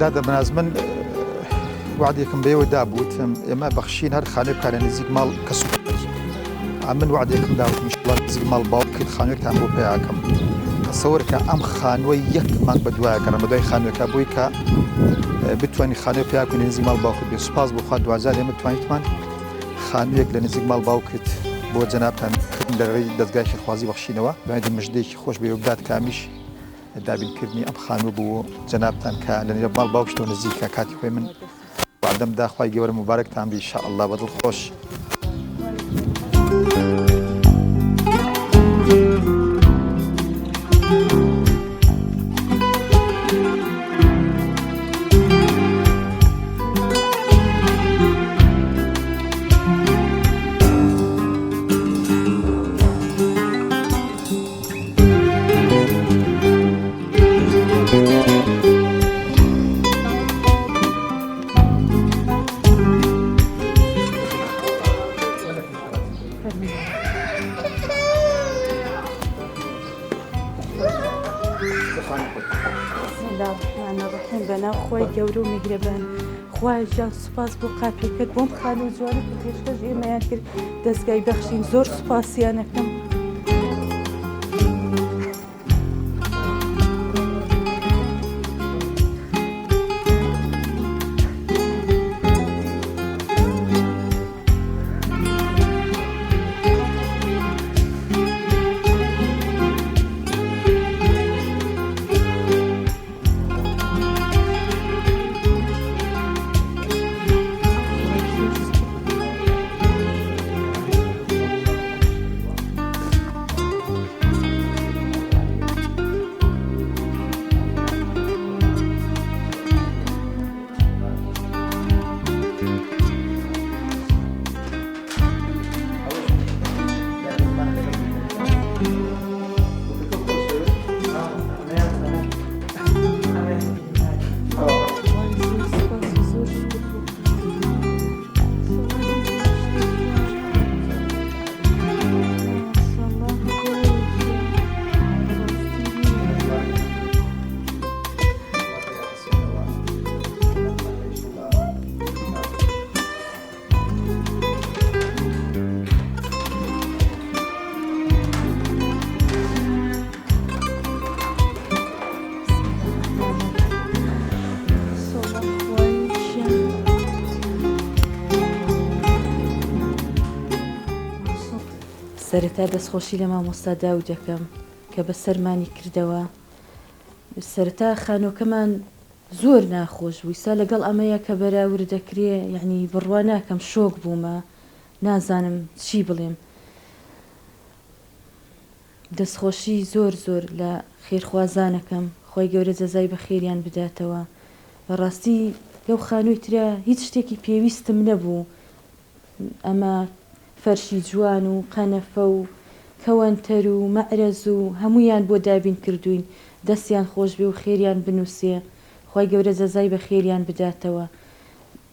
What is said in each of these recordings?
دادا بناز من وعديكم بيو دابوت اما بخشين هر خانه كان نزيق مال كسو من وعديكم دابوت ان شاء الله نزيق مال باوك خانه تامو بياكم تصور ام خانوي يك ماك بدوا كرم بدوي خانه كابويكا بتواني خانه بياكم نزيق مال باوك بسباس بو خد وازال يم تواني تمان خانه يك لنزيق مال باوك بو جنابتان دري دزگاي خوازي بخشينوا بعد مجدي خوش بيوبدات كامش دابين كردني ام خانو بو جنابتان كا لن مال باوك شتو نزيق كاتي خوي من بعدم دا خوای گەورە مبارەکتان بی ئینشاءالله بەدڵ خۆش. خوای گەورە و میهرەبان خوای جان سوپاس بۆ قاپیکرد بۆم خانە و جوانە پێشکەش ئێمەیان کرد دەستگای بەخشین زۆر سوپاسیانەکەم. سەرەتا دەستخۆشی لە مامۆستا داود دەکەم کە بە سەرمانی کردەوە. سەرەتا خانۆکەمان زۆر ناخۆش بوو، ئیستا لەگەڵ ئەمەیە کە بەراورد دەکرێ یعنی بڕوا ناکەم، شۆک بوومە، نازانم چی بڵێم. دەستخۆشی زۆر زۆر لە خێرخوازانەکەم، خۆی گەورە جەزای بە خێریان بداتەوە. بەڕاستی لەو خانووی ترە هیچ شتێکی پێویستم نەبوو، ئەمە فەرشی جوان و قەنەفە و کەوەنتەر و مەعرەز و هەمویان بۆ دابین کردوین، دەستیان خۆش بێ و خێریان بنووسێ، خۆی گەورە جەزای بە خێریان بداتەوە.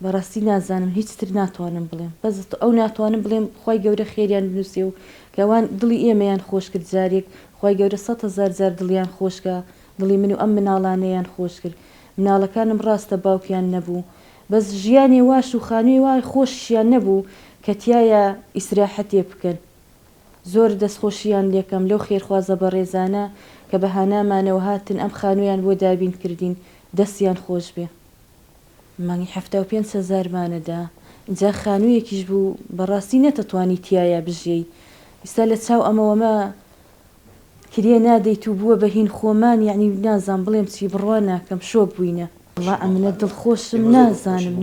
بەڕاستی نازانم هیچتر ناتوانم بڵێم، بەس ئەو ناتوانم بڵێم خۆی گەورە خێریان بنووسێ و کەوان دڵی ئێمەیان خۆش کرد جارێک، خۆی گەورە 100,000 جار دڵیان خۆشکە، دڵی من و ئەم مناڵانەیان خۆش کرد. مناڵەکانم ڕاستە باوکیان نەبوو، بەس ژیانی واش و خانووی وای خۆشیان نەبوو کە تایە ئیسراحەتێ بکەن. زۆر دەستخۆشیان لێکەم لەو خێرخوازە بەڕێزانە کە بەهانامانەوە هاتن ئەم خانوویان بۆ دابین کردین، دەستیان خۆش بێ. مانگی 75,000 مانەدا، اینجا خانوویەکیش بوو بەڕاستی نەتەتوانی تایە بژێی. ئێستا لە چاو ئەمەوەمە کرێ نادەیت و بووە بەهین خۆمان، یعنی نازان بڵێم چی، بڕوا ناکەم، شۆک بووینە. والله ئەمنە دڵخۆشم،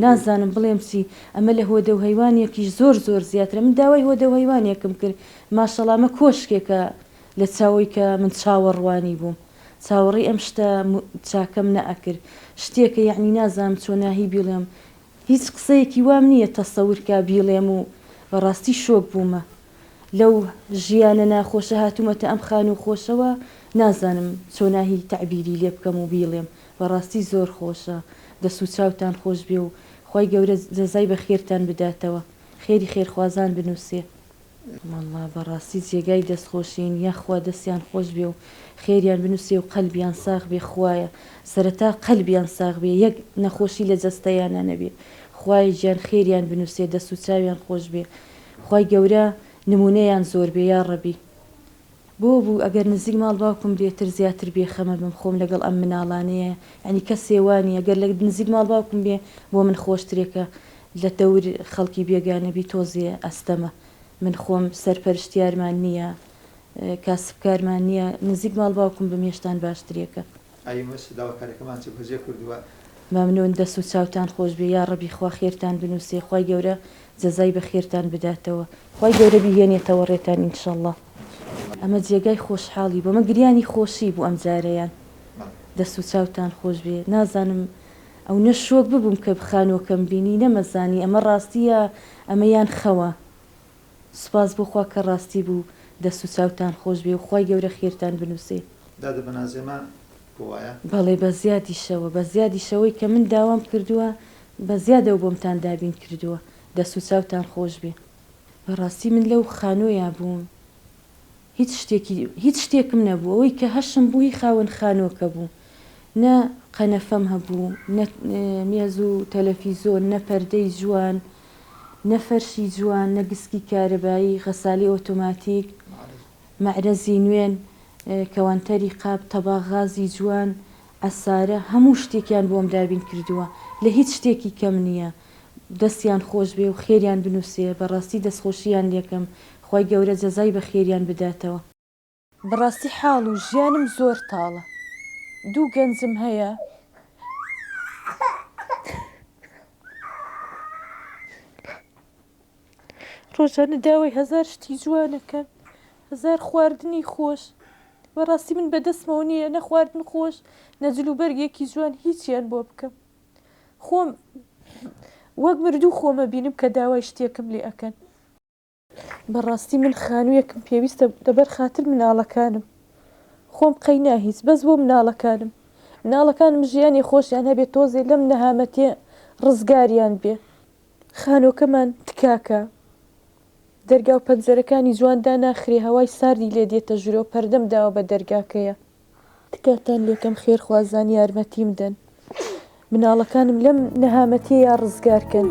نازانم بڵێم چی. ئەمە لە هۆدە و هەیوانێکیش زۆر زۆر زیاترە. من داوای هۆدە و هەیوانێکم کرد، ماشەڵڵا ئەمە کۆشکێکە لە چاوەی کە من چاوەڕوانی بووم، چاوەڕی ئەم شتە چاکەم نەئەکرد. شتێکە یعنی نازانم چۆناهی بیڵێم، هیچ قسەیەکی وام نییە تەسەورکە بیڵێم و بەڕاستی شۆک بوومە. لەو ژیانە ناخۆشە هاتوومەتە ئەم خانوو خۆشەوە، نازانم چۆناهی تعبیری لێ بکەم و بیڵێم. بەڕاستی زۆر خۆشە، دەست و چاوتان خۆش بێ و خۆی گەورە جەزای بە خێرتان بداتەوە، خێری خێرخوازان بنووسێ. والله بەڕاستی جێگای دەستخۆشین یاخوا دەستیان خۆش بێ و خێریان بنووسێ و قەلبیان ساغ بێ خوایە سەرەتا قەلبیان ساغ بێ یەک نەخۆشی لە جەستەیانە نەبێ خوای گیان خێریان بنووسێ دەست و چاویان خۆش بێ خوای گەورە نمونەیان زۆر بێ یا ڕەبی بۆ بوو ئەگەر نزیک ماڵ باوکم بێتتر زیاتر بێ خەمە بم خۆم لەگەڵ ئەم مناڵانەیە ئەنی کە سێوانی ئەگەر لە نزیک ماڵ باوکم بێ بۆ من خۆشترێکە لە تەور خەڵکی بێگانەبی تۆزیە ئەستەمە من خۆم سەرپەرشتیارمان نییە کاسبکارمان نییە نزیک ماڵ باوکم بمێشتان باشترێکە داواکارەکەمان هەزیە کردووە مامنون دەست و چاوتان خۆش بێ یا ڕەبی خوا خێرتان بنووسێ خوای گەورە جەزای بە خێرتان بداتەوە خوای گەورە بیهێنێتەوە ڕێتان ئینشەڵڵا ئەمە جێگای خۆشحاڵی بۆ مە گریانی خۆشی بوو ئەم جارەیان دەست و چاوتان خۆش بێ نازانم ئەو نە شۆک ببووم کە بخانۆکەم بینی نەمەزانی ئەمە ڕاستیە ئەمەیان خەوە سوپاس بۆ خوا کە ڕاستی بوو دەست و چاوتان خۆش بێ و خوای گەورە خێرتان بنووسێ دادە بەنازێمان بۆایە بەڵێ بە زیادیشەوە بە زیادیشەوەی کە من داوام کردووە بە زیادە و بۆمتان دابین کردووە دەست و چاوتان خۆش بێ بەڕاستی من لەو خانۆیان بووم هیچ شتێکم نەبوو ئەوەی کە هەشم بووی خاوەن خانۆکە بوو نە قەنەفەم هەبوو مێز و تەلەڤیزۆن نە پەردەی جوان نە فەرشی جوان نە گسکی کارەبایی غەسالی ئۆتۆماتیک مەعرەزی نوێن کەوانتەری قاب تەباغ غازی جوان ئەسارە هەموو شتێکیان بۆم دابین کردووە لە هیچ شتێکی کەم نییە دەستیان خۆش بێ و خێریان بنووسێ بەڕاستی دەستخۆشییان لێکم خوای گەورە جەزای بە خێریان بداتەوە بەڕاستی حاڵ و ژیانم زۆر تاڵە دوو گەنجم هەیە ڕۆژانە داوای هەزار شتی جوانەکەن هەزار خواردنی خۆش بەڕاستی من بەدەستمەوە نییە نە خواردن خۆش نەجل و بەرگێکی جوان هیچیان بۆ بکەم خۆم وەک مردوو خۆمە بینم کە داوای شتێکم لێ ئەەکەن بەڕاستی من خانوویەکم پێویستە دەبەر خاتر مناڵەکانم خۆم قەی ناهیچ بەس بۆ مناڵەکانم ژیانی خۆشیان هەبێت تۆزێ لەم نەهامەتێ ڕزگاریان بێ خانۆکەمان تکاکە دەرگا و پەنجەرەکانی جواندا ناخرێ هەوای ساردی لێ دێتە ژورۆ پەردەم داوە بە دەرگاکەیە تکاتان لێکەم خێرخوازان یارمەتیم دەن مناڵەکانم لەم نەهامەتەیە ڕزگارکەن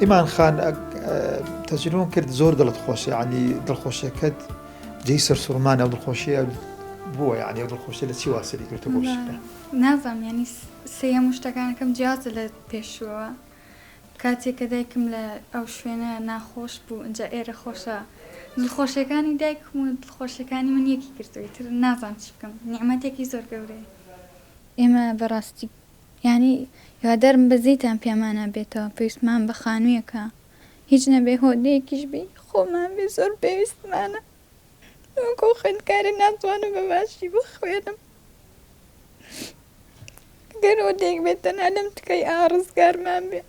ئیمان خان تەجروبەم کرد زۆر دڵت خۆشە ینی دڵخۆشیەکەت جێی سەرسوڕمانە و دڵخۆشیە بووە یعنی ئەو دڵخۆشیە لە چی واسەری کردتە بۆ شتە نازانم ینی سێەم شتەکانەکەم جیازە لە پێشووە کاتێک کە دایکم لە ئەو شوێنە ناخۆش بوو ئەجا ئێرە خۆشە دڵخۆشیەکانی دایکم و دڵخۆشیەکانی من یەکی کردوی تر نازان چ بکەم نیعمەتێکی زۆر گەورەیە ئێمە بەڕاستی ینی یادەرم بەزیتان پێمانە بێتەوە پێویستمان بە خانوویەکە هیچ نەبێ هۆدەیەکیش بی خۆمان بێ زۆر پێویستمانە وەکو خوێندکارە ناتوانم بە باشی بخوێنم گەر هۆدەیەک بێت تەنها لەم تکەی ئاڕزگارمان بێ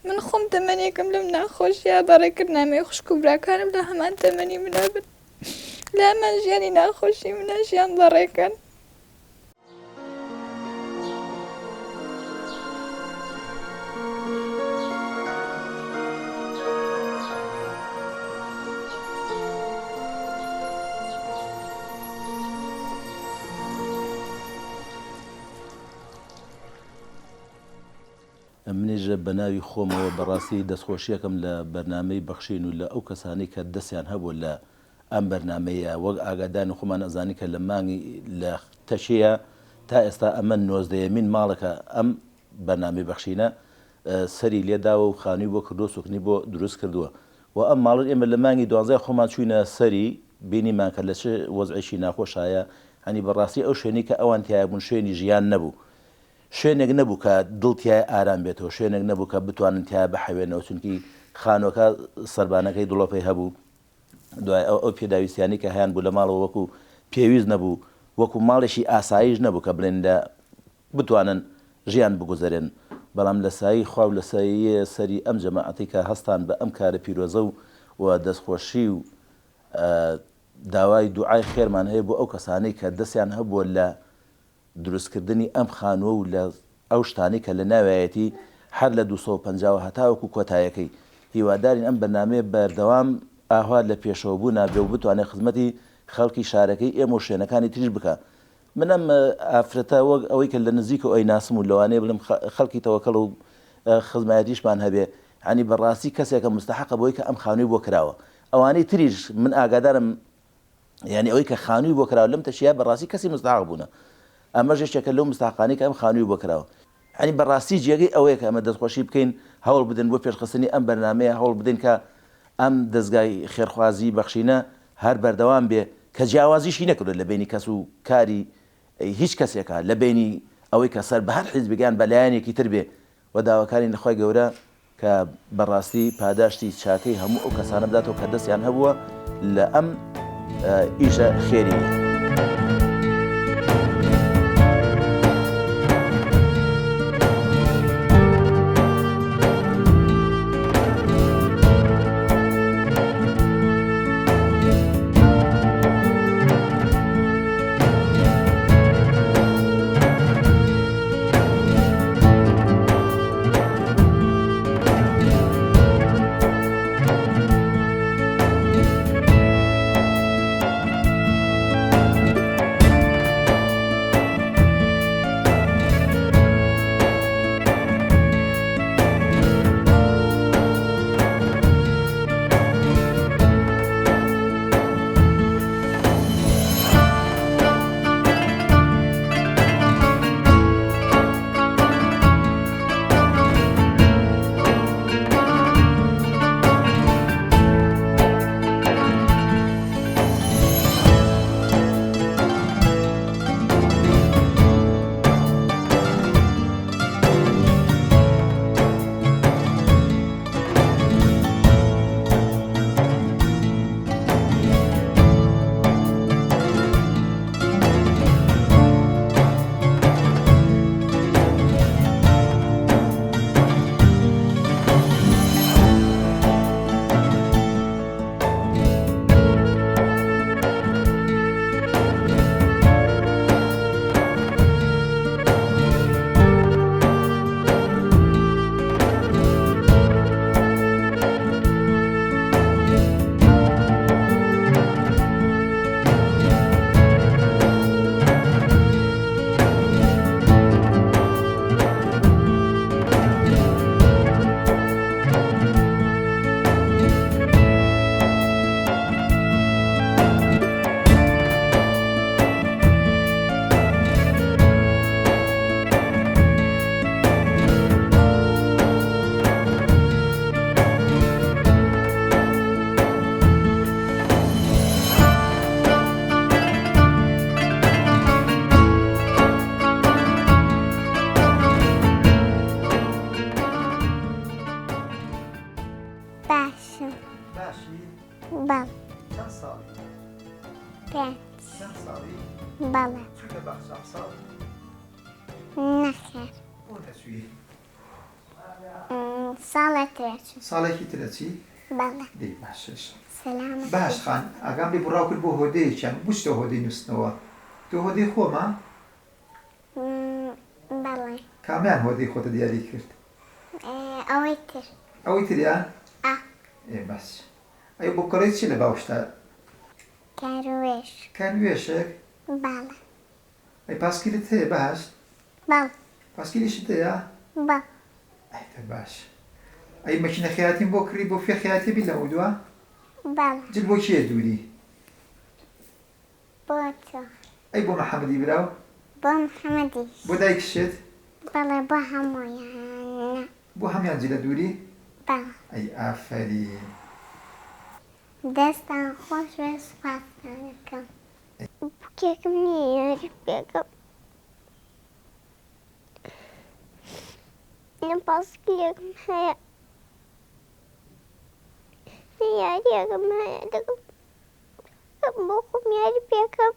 من خۆم تەمەنێکم لەم ناخۆشیە بەڕێکردنامێ خوشک و براکانم لە هەمان تەمەنی منە بن لە هەمان ژیانی ناخۆشی منە ژیان بەڕێکەن منیژە بەناوی خۆمەوە بەڕاستی دەستخۆشیەکەم لە بەرنامەی بەخشین و لە ئەو کەسانی کە دەستیان هەبوو لە ئەم بەرنمەیە وەک ئاگادان خۆمان ئەزانی کە لە مانگی لە تەشەیە تا ئێستا ئەمە 90مین ماڵەکە ئەم بەرنامەی بەخشینە سەری لێداوە و خانووی بۆ کردو سوکنی بۆ دروست کردووە و ئەم ماڵت ئێمە لە مانگی 12 خۆمان چوینە سەری بینیمان کە لە چ وەزعیشی ناخۆشایە هەنی بەڕاستی ئەو شوێنی کە ئەوان تایە بوون شوێنی ژیان نەبوو شوێنێک نەبوو کە دڵتیای ئارام بێتەوە شوێنێک نەبوو کە بتوانن تیا بەحەوێنەوە چونکی خانۆکە سەربانەکەی دڵۆپەی هەبوو دوای ئەو پێداویستیانی کە هیان بوو لە ماڵەوە وەکو پێویست نەبوو وەکو ماڵێکی ئاسایش نەبوو کە بڵێن لە بتوانن ژیان بگوزارێن بەڵام لە سایی خوا و لە سایی سەری ئەم جەماعەتی کە هەستان بە ئەم کارە پیرۆزە و دەستخۆشی و داوای دوعای خێرمان هەیە بۆ ئەو کەسانەی کە دەستیان هەبووە لە دروستکردنی ئەم خانووە و لە ئەو شتانی کە لە ناوایەتی هەر لە 250 هەتاوەکو کۆتایەکەی هیوادارین ئەم بەرنامەیە بەردەوام ئاوا لە پێشەوە بوو نابێ و بتوانێت خزمەتی خەڵکی شارەکەی ئێمە و شوێنەکانی تریش بکە من ئەم ئافرەتە وەک ئەوەی کە لە نزیک و ئەوی ناسم و لەوانەیە بڵم خەڵکی تەوەکەڵ و خزمەتیشمان هەبێ ینی بەڕاستی کەسێکە مستحقە بۆی کە ئەم خانووی بۆ کراوە ئەوانەی تریش من ئاگادارم ینی ئەوەی کە خانووی بۆ کراوە لەم تەشیە بەڕاستی کەسی مستحق بوونە ئەمە ژێشتێکە لەو مستحقانی کە ئەم خانووی بۆ کراوە ینی بەڕاستی جێگەی ئەوەیە کە ئەمە دەستخۆشی بکەین هەوڵ بدەن بۆ پێشخستنی ئەم بەرنامەیە هەوڵ بدەین کە ئەم دەستگای خێرخوازی بەخشینە هەر بەردەوام بێ کە جیاوازیشی نەکردێت لە بینی کەس و کاری هیچ کەسێکە لە بینی ئەوەی کە سەر بە هەر حیزبگان بەلایەنێکی تر بێ و داواکاری نەخوای گەورە کە بەڕاستی پاداشتی چاکەی هەموو ئەو کەسانە بداتەوە کە دەستیان هەبووە لە ئەم ئیشە خێری. بەڵێ چەند ساڵی؟ 5 چەند ساڵی؟ بەڵێ چوویتە بەخشە ساڵ؟ نەخێر بۆ نەچووی؟ ساڵێکی چوو ساڵێکی ترە چی؟ بەڵێ دەی باشش سەلامە باش خان ئاگام لێ بڕاو کرد بۆ هۆدەیەکیان بووستە هۆدەی نووسنەوە تۆ هۆدەی خۆمە؟ بەڵێ کامیان هۆدەی خۆتە دیاری کرد؟ ئەوەی تر ئەوەی تریان؟ ئێ باش ئەی بۆ کڕێت چی لە باوشتا؟ کاروێش کانوێشێک؟ بەڵێ ئەی پاسکیلت هەیە باش؟ بەڵ پاسکیلیشت هەیە؟ بەڵ باش ئەی مەکینە خەیاتیم بۆ کڕی بۆ فێ خەیاتی بی لە ئەودووە بەڵێ جل بۆ چیە دووری بۆ تۆ ئەی بۆ مەحەمەدی براو بۆ محەممەدی بۆ دایکشت بەڵێ بۆ هەموویان بۆ هەمیان جلە دووری بەڵێ ئەی ئافەرین دەستان خۆش وێ سوپاسان دەکەم بکێکم نییە یاری پێکەم نە پاسکلێکم هەیە نە یاریەکەم هەیە دەکەم بۆ خۆم یاری پێکەم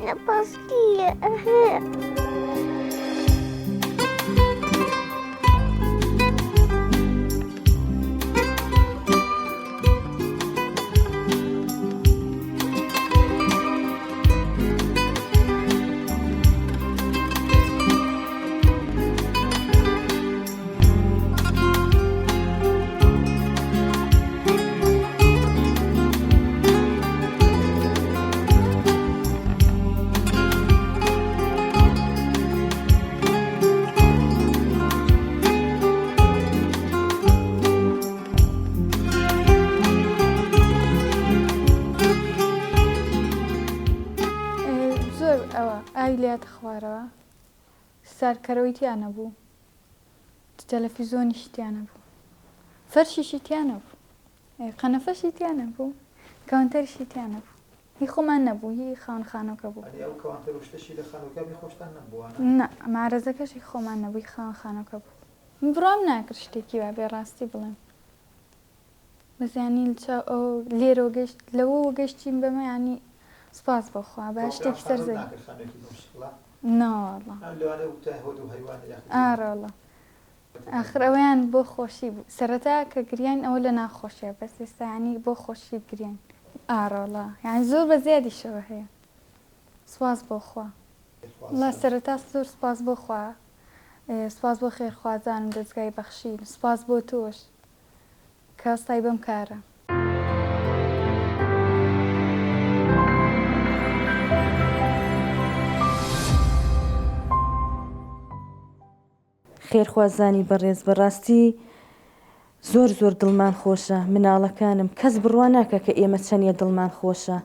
نە پاسکلێ هەیە ئاوی لات خوارەوە سارکەرەوەی تیانە بوو تەلەڤیزۆنیشی تیانە بوو فەرشیشی تیانە بوو قەنەفەشی تیانە بوو کەونتەرشی تیانە بوو هی خۆمان نەبوو هی خاونخانەکە بوو نە مارەزەکەشی خۆمان نەبووی خاونخانەکە بوو بڕام ناکرد شتێکی وا بێ ڕاستی بڵێم بەزیانی لێرەوە گەشت لەوە گەشتیم بەمە ینی سپاس بۆخوا بە شتێکی سەرزەی ناوەڵڵا ئارەڵە ئاخر ئەوەیان بۆ خۆشی بوو سەرەتا کە گریان ئەوە لە ناخۆشیە بەس ئێستانی بۆ خۆشی گریان ئارەڵە یان زۆر بە زیادیشەوە هەیە سپاس بۆخوا لا سەرەتا زۆر سپاس بۆخوا سپاس بۆ خێرخوازانم دەستگای بەخشین سپاس بۆ تۆش کە ئەستای بەم کارە خێرخوازانی بەڕێز بەڕاستی زۆر زۆر دڵمان خۆشە مناڵەکانم کەس بڕوا ناکە کە ئێمە چەندە دڵمان خۆشە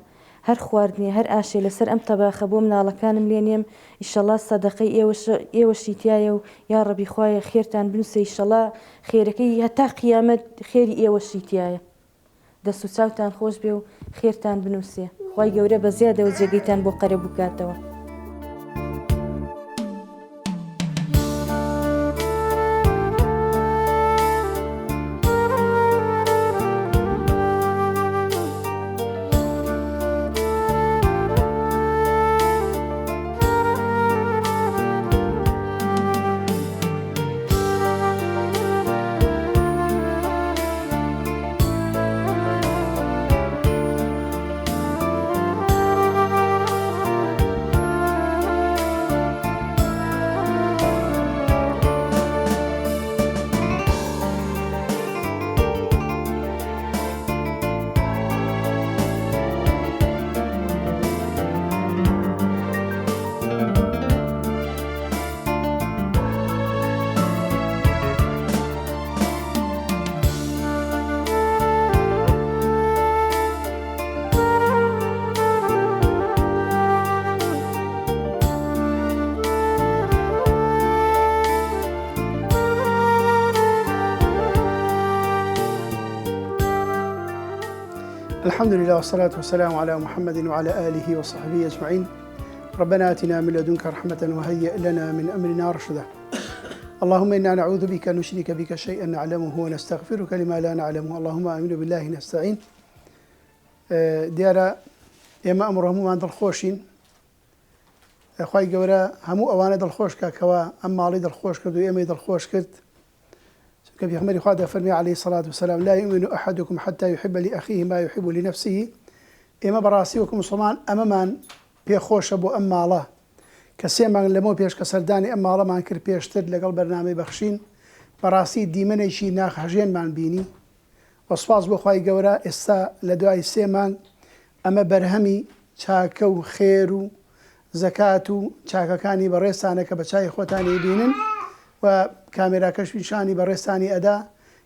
هەر خواردنی هەر ئاشێ لەسەر ئەم تەباخە بۆ مناڵەکانم لێنێم ئیشەڵا سەدەقەی ئێوەشی تایە و یا ڕەبی خوایە خێرتان بنووسە ئیشەڵا خێرەکەی هەتا قیامەت خێری ئێوەشی تایە دەست و چاوتان خۆش بێ و خێرتان بنووسێ خوای گەورە بە زیادەوە جێگەیتان بۆ قەرە بکاتەوە الحمد لله والصلاة والسلام على محمد وعلى آله وصحبه أجمعين. ربنا آتنا من لدنك رحمة وهيئ لنا من أمرنا رشدا. اللهم إنا نعوذ بك أن نشرك بك شيئا نعلمه ونستغفرك لما لا نعلمه. اللهم آمين بالله نستعين. دیارە ئێمە ئەمڕۆ هەمومان دڵخۆشین خی گەورە هەموو ئەوانە دڵخۆشکە کەوا ئەم ماڵی دڵخۆش کرد و ئێمەی دڵخۆش کرد چونکە پێغەمبەری خوا دەفەرمی عليه الصلاة والسلام لا يؤمن أحدكم حتى يحب لأخيه ما يحب لنفسه. ئێمە بەڕاستی وەکو مسلمان ئەمەمان پێخۆشە بۆ ئەم ماڵە کە سێمان لەمەوە پێش کە سەردانی ئەم ماڵەمان کرد پێشتر لەگەڵ بەرنامەی بەخشین بەڕاستی دیمەنێکی ناخەژێنمان بینی وەسپاس بۆ خوای گەورە ئێستا لە دوای سێ مانگ ئەمە بەرهەمی چاکە و خێر و زەکات و چاکەکانی بەڕێستانە کە بە چای خۆتانی بینن و کامێراکەش پیشانی بەڕێستانی ئەدا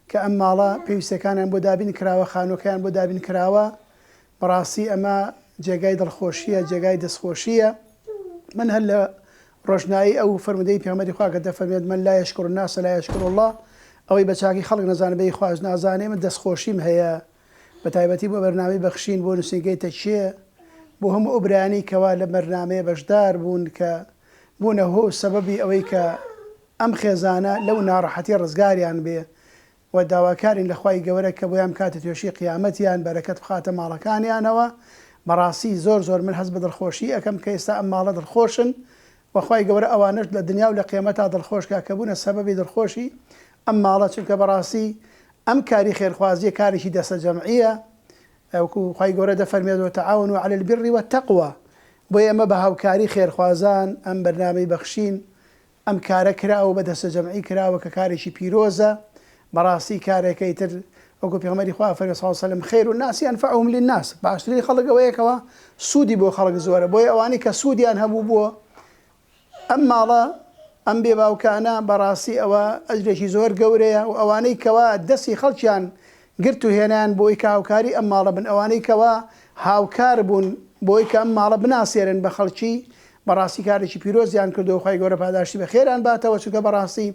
کە ئەم ماڵە پێویستەکانیان بۆ دابین کراوە، خانووەکەیان بۆ دابین کراوە. بەڕاستی ئەمە جێگای دڵخۆشیە، جێگای دەستخۆشیە. من هەر لە ڕۆژنایی ئەو فەرمودەی پێغەمبەری خوا کە دەفەرمێت من لا یشکر الناس لا یشکر الله، ئەوەی بە چاکی خەڵک نەزانێ بەی خواش نازانێ، من دەستخۆشیم هەیە بە تایبەتی بۆ بەرنامەی بەخشین بۆ نووسینگەی تەکشێ بۆ هەموو ئەوبرانی کەوا لە بەرنامەیە بەشدار بوون کە بوونە هۆ سەبەبی ئەوەی کە ئەم خێزانە لەو ناڕەحەتی ڕزگاریان بێ و داواکارین لە خوای گەورە کە بۆیان کاتە توێشی قیامەتیان بەرەکەت بخاتە ماڵەکانیانەوە. بەڕاستی زۆر من هەست بە دڵخۆشی ئەەکەم کە ئێستا ئەم ماڵە دڵخۆشن وەخوای گەورە ئەوانش لە دنیا و لە قیامەتا دڵخۆشکە کە بوونە سەبەبی دڵخۆشی ئەم ماڵە، چونکە بەڕاستی ئەم کاری خێرخوازیە کارێکی دەستە جەمعیە. وەکو خوای گەورە دەفەرمێت وتعاونوا على البر والتقوى، بۆیە ئەمە بە هاوکاری خێرخوازان ئەم بەرنامەی بەخشین ئەم کارە کراوە بە دەستە جەمعی کراوە کە کارێکی پیرۆزە. بەڕاستی کارێکەی تر وەکو پێغەمبەری خوا فەرمێ صلی الله علیه وسلم خیر الناس ينفعهم للناس، باشترین خەڵک ئەوەیەکەوە سوودی بۆ خەڵک زۆرە، بۆیە ئەوانەی کە سوودیان هەبوو بووە ئەم ماڵە ئەم بێ باوکانە بەڕاستی ئەوە ئەجرێکی زۆر گەورەیە و ئەوانەی کەوا دەستی خەڵکیان گرت و هێنان بۆی کە هاوکاری ئەم ماڵە بن، ئەوانەی کەوا هاوکار بوون بۆی کە ئەم ماڵە بناسێرن بە خەڵکی، بەڕاستی کارێکی پیرۆزیان کردو. خوای گەورە پاداشتی بە خێران باتەوە، چونکە بەڕاستی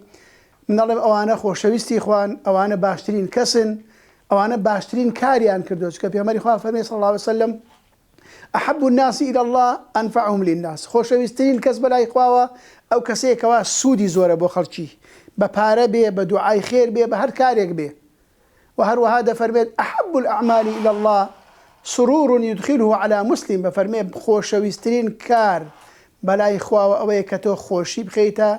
منەڵێم ئەوانە خۆشەویستی خوان، ئەوانە باشترین کەسن، ئەوانە باشترین کاریان کردو، چونکە پێغەمبەری خوا فەرمێ صلی الله علیه وسلم أحب الناس إلى الله أنفعهم للناس، خۆشەویستترین کەس بەلای خواوە ئەو کەسەیەکەوە سوودی زۆرە بۆ خەڵکی، بە پارە بێ، بە دوعای خێر بێ، بە هەر کارێک بێ. و هەروەها دەفەرمێت أحب الأعمال إلى الله سرور يدخله على مسلم، بەفەرمێ خۆشەویستترین کار بەلای خواوە ئەوەیە کە تۆ خۆشی بخەیتە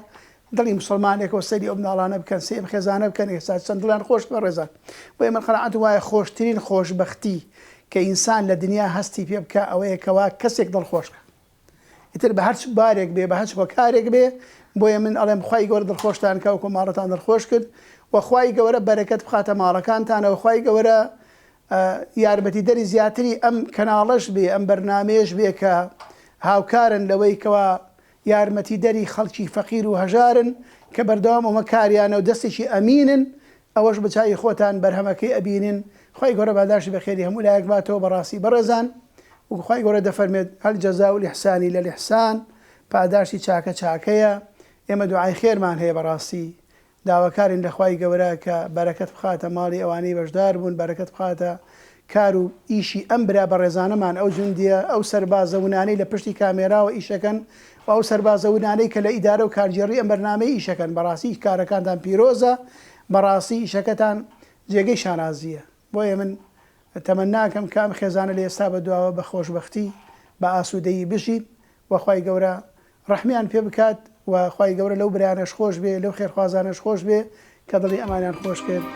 دڵی مسلمانێکەوە سەری ئەو مناڵانە بکەن، سێم خێزانە بکەن، ئێستا چەند دڵیان خۆش بەڕێزان. بۆیە من قەناعەتم وایە خۆشترین خۆشبەختی کە ئینسان لە دنیا هەستی پێ بکە ئەوەیە کەوا کەسێک دڵخۆشکە، ئیتر بە هەرچ بارێک بێ، بە هەرچ کارێک بێ. بۆیە من ئەڵێم خوای گەورە دڵخۆشتان کە وەکو ماڵەتان دڵخۆش کرد و خوای گەورە بەرەکەت بخاتە ماڵەکانتانەوە، خوای گەورە یارمەتی دەری زیاتری ئەم کەناڵەش بێ، ئەم بەرنامەیەش بێ کە هاوکارن لەوەی کەوا یارمەتی دەری خەڵکی فەقیر و هەژارن کە بەردەوام ئەمە کاریانە و دەستێکی ئەمینن، ئەوەش بە چای خۆتان بەرهەمەکەی ئەبینن. خوای گەورە باداشتی بەخێری هەموو لایەک باتەوە. بەڕاستی بەڕێزان وەکو خوای گەورە دەفەرمێت هەل جەزاء الإحسان إلا الإحسان، پاداشتی چاکە چاکەیە. ئێمە دوعای خێرمان هەیە، بەڕاستی داواکارین لە خوای گەورە کە بەرەکەت بخاتە ماڵی ئەوانەی بەشدار بوون، بەرەکەت بخاتە کار و ئیشی ئەم برا بەڕێزانەمان، ئەو جوندیە، ئەو سەربازەونانەی لە پشتی کامێراوە ئیشەکەن و ئەو سەربازەونانەی کە لە ئیدارە و کارگێڕی ئەم بەرنامەی ئیشەکەن. بەڕاستی کارەکانتان پیرۆزە، بەڕاستی ئیشەکەتان جێگەی شانازیە. بۆیە من تەمەناکەم کە ئەم خێزانە لە ئێستا بەدواوە بە خۆشبەختی بە ئاسوودەیی بژین و خوای گەورە ڕەحمیان پێ بکات و خوای گەورە لەو برایانەش خۆش بێ، لەو خێرخوازانەش خۆش بێ کە دڵی ئەمانیان خۆش کرد.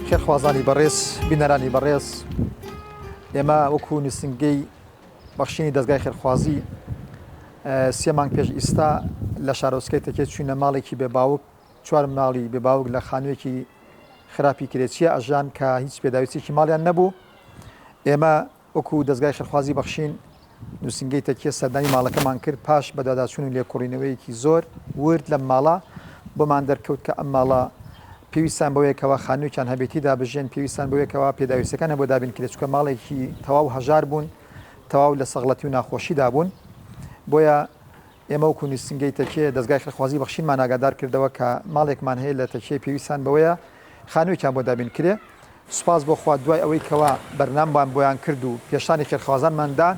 خێرخوازانی بەڕێز، بینەرانی بەڕێز، ئێمە وەکو نووسنگەی بەخشینی دەستگای خێرخوازی سێ مانگ پێش ئیستا لە شارۆچکەی تەکێت چوینە ماڵێکی بێباوک، چوار ماڵی بێباوک لە خانوویەکی خراپی کرێچیە ئەژان کە هیچ پێداویستێکی ماڵیان نەبوو. ئێمە وەکو دەستگای خێرخوازی بەخشین نووسنگەی تەکێ سەردانی ماڵەکەمان کرد، پاش بەداداچوون و لێکۆڕینەوەیەکی زۆر ورد لەم ماڵە بۆمان دەرکەوت کە ئەم ماڵە پێویستان بەوەیەکەوە خانوویان هەبێتی دابژێن، پێویستان بەوەیەکەوە پێداویستەکان بۆ دابین کرێت، چونکە ماڵێکی تەواو هەژار بوون، تەواو لە سەغڵەتی و ناخۆشیدا بوون. بۆیە ئێمە وەکو نووسنگەی تەکێ دەستگای خێرخوازی بەخشینمان ئاگادار کردەوە کە ماڵێکمان هەیە لە تەکێ پێویستان بەوەیە خانوویان بۆ دابین کرێ. سوپاس بۆ خوا دوای ئەوەی کەوا بەرنامبان بۆیان کرد و پێشانی خێرخوازانماندا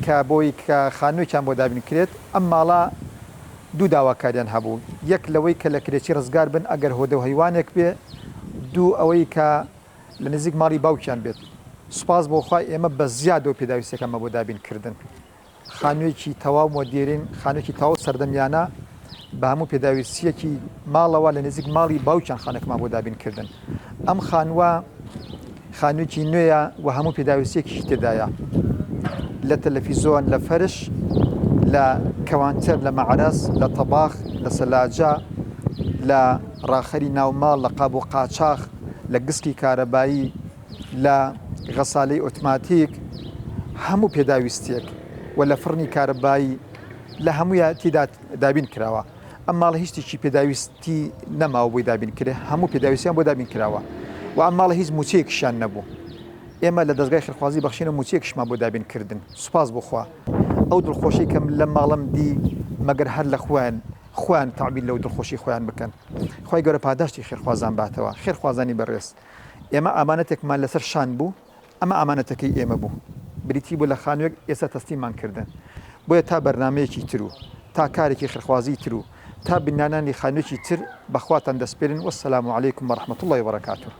کە بۆی کە خانوویان بۆ دابین کرێت. ئەم ماڵە دوو داواکاریان هەبوو، یەک لەوەی کە لە کرێکی ڕزگار بن ئەگەر هۆدە و هەیوانێک بێ، دوو ئەوەی کە لە نزیک ماڵی باوکیان بێت. سوپاس بۆ خوا ئێمە بە زیادەوە پێداویستەکەمە بۆ دابین کردن. خانوویەکی تەواو مۆدیرین، خانوویەکی تەواو سەردەمیانە بە هەموو پێداویستیەکی ماڵەوە لە نزیک ماڵی باوچیان خانەکەمان بۆ دابینکردن. ئەم خانووە خانوویکی نوێیە و هەموو پێداویستیەکی تێدایە لە تەلەڤیزۆن، لە فەرش، لە کەوانتەر، لە مەعرەس، لە تەباخ، لە سەلاجە، لە ڕاخەری ناوماڵ، لە قاب و قاچاخ، لە گسکی کارەبایی، لە غەسالەی ئۆتۆماتیک، هەموو پێداویستێک و لە فڕنی کارەبایی لە هەموویە تێدا دابین کراوە. ئەم ماڵە هیچ شتێکی پێداویستی نەماوە بۆی دابین کرێ، هەموو پێداویستیان بۆ دابین کراوە و ئەم ماڵە هیچ موچەیەکیشیان نەبوو. ئێمە لە دەستگای خێرخوازی بەخشینە موچەیەکیشمان بۆ دابینکردن. سوپاس بخوا ئەو دڵخۆشی کەم لە ماڵم دی مەگەر هەر لە خوان تعبیر لەو دڵخۆشی خۆیان بکەن. خی گەورە پاداشتی خێرخوازان باتەوە، خێرخوازانی بەڕێز. ئێمە ئامانەتێکمان لەسەر شان بوو، ئەمە ئامانەتەکەی ئێمە بوو، بریتی بوو لە خانوێک ئێستا تەستیمان کردن. بۆیە تا بەرنمەیەکی تر و تا کارێکی خێرخوازی تر و تا بنانانی خانوێکی تر بەخواتان دەسپێرن. وەسەلام عەلەیکم وەڕەحمەتوڵڵاهی وبەرەکاتوه.